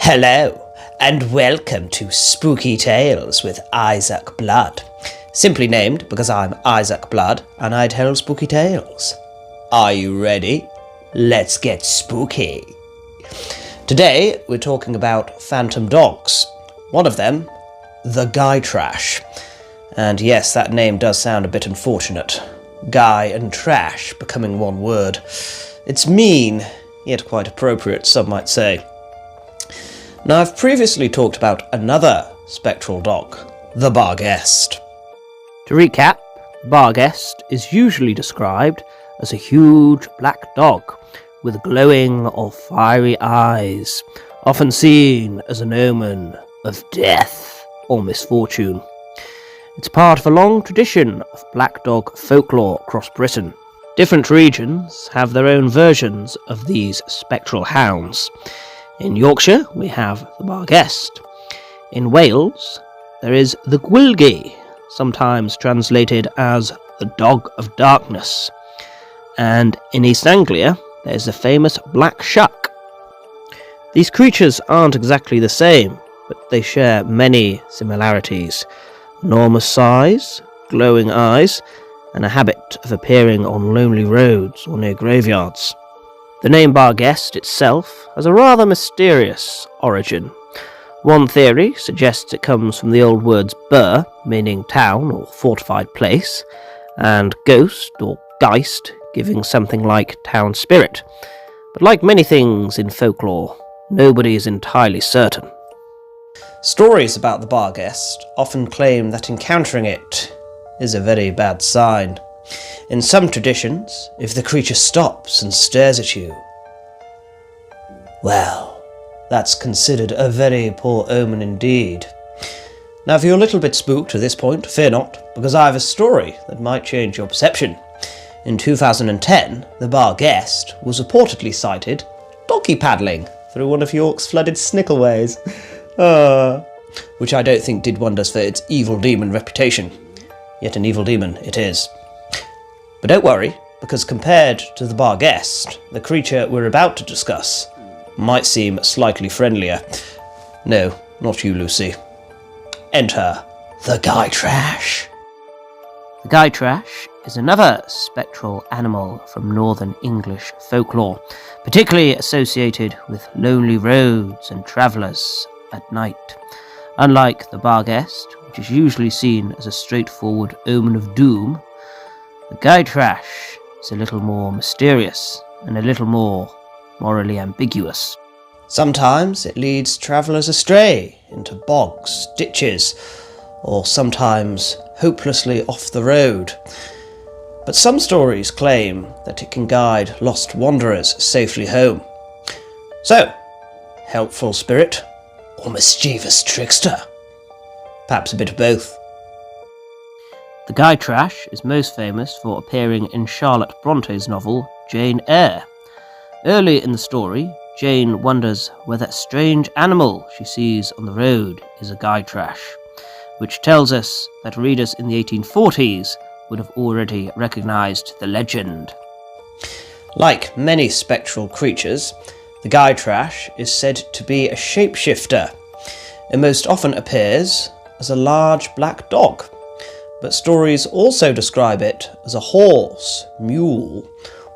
Hello, and welcome to Spooky Tales with Isaac Blood. Simply named because I'm Isaac Blood and I tell spooky tales. Are you ready? Let's get spooky. Today we're talking about phantom dogs. One of them, the Gytrash. And yes, that name does sound a bit unfortunate. Guy and trash becoming one word. It's mean, yet quite appropriate, some might say. Now, I've previously talked about another spectral dog, the Barguest. To recap, the Barguest is usually described as a huge black dog with glowing or fiery eyes, often seen as an omen of death or misfortune. It's part of a long tradition of black dog folklore across Britain. Different regions have their own versions of these spectral hounds. In Yorkshire, we have the Barguest. In Wales, there is the Gwilgi, sometimes translated as the Dog of Darkness. And in East Anglia, there's the famous Black Shuck. These creatures aren't exactly the same, but they share many similarities. Enormous size, glowing eyes, and a habit of appearing on lonely roads or near graveyards. The name Barguest itself has a rather mysterious origin. One theory suggests it comes from the old words bur, meaning town or fortified place, and ghost or geist, giving something like town spirit. But like many things in folklore, nobody is entirely certain. Stories about the Barguest often claim that encountering it is a very bad sign. In some traditions, if the creature stops and stares at you, well, that's considered a very poor omen indeed. Now, if you're a little bit spooked at this point, fear not, because I have a story that might change your perception. In 2010, the Barguest was reportedly sighted donkey paddling through one of York's flooded snickelways, which I don't think did wonders for its evil demon reputation. Yet an evil demon it is. But don't worry, because compared to the Barguest, the creature we're about to discuss might seem slightly friendlier. No, not you, Lucy. Enter the Gytrash. The Gytrash is another spectral animal from northern English folklore, particularly associated with lonely roads and travellers at night. Unlike the Barguest, which is usually seen as a straightforward omen of doom, the Gytrash is a little more mysterious and a little more morally ambiguous. Sometimes it leads travellers astray into bogs, ditches, or sometimes hopelessly off the road. But some stories claim that it can guide lost wanderers safely home. So, helpful spirit or mischievous trickster? Perhaps a bit of both. The Gytrash is most famous for appearing in Charlotte Bronte's novel Jane Eyre. Early in the story, Jane wonders whether a strange animal she sees on the road is a Gytrash, which tells us that readers in the 1840s would have already recognised the legend. Like many spectral creatures, the Gytrash is said to be a shapeshifter. It most often appears as a large black dog, but stories also describe it as a horse, mule,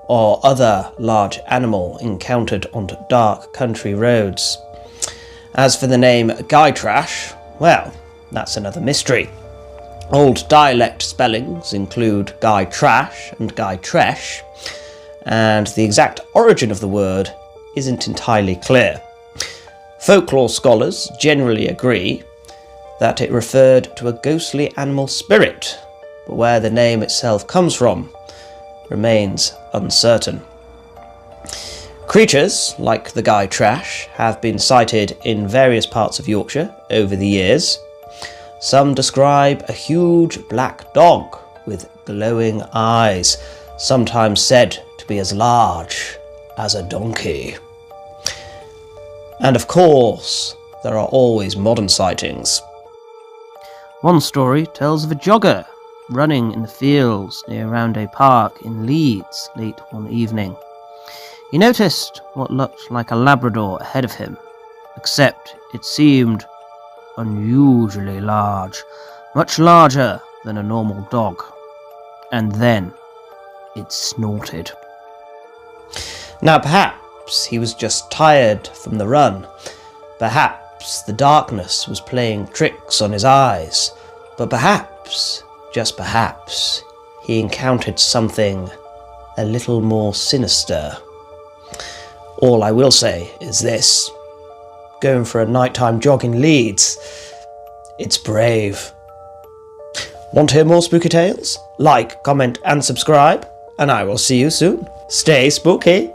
or other large animal encountered on dark country roads. As for the name Gytrash, well, that's another mystery. Old dialect spellings include Gytrash and Gytresh, and the exact origin of the word isn't entirely clear. Folklore scholars generally agree that it referred to a ghostly animal spirit, but where the name itself comes from remains uncertain. Creatures like the Gytrash have been sighted in various parts of Yorkshire over the years. Some describe a huge black dog with glowing eyes, sometimes said to be as large as a donkey. And of course, there are always modern sightings. One story tells of a jogger running in the fields near Roundhay Park in Leeds late one evening. He noticed what looked like a Labrador ahead of him, except it seemed unusually large, much larger than a normal dog. And then it snorted. Now perhaps he was just tired from the run. Perhaps the darkness was playing tricks on his eyes. But perhaps, just perhaps, he encountered something a little more sinister. All I will say is this: going for a nighttime jog in Leeds, it's brave. Want to hear more spooky tales? Like, comment and subscribe, and I will see you soon. Stay spooky!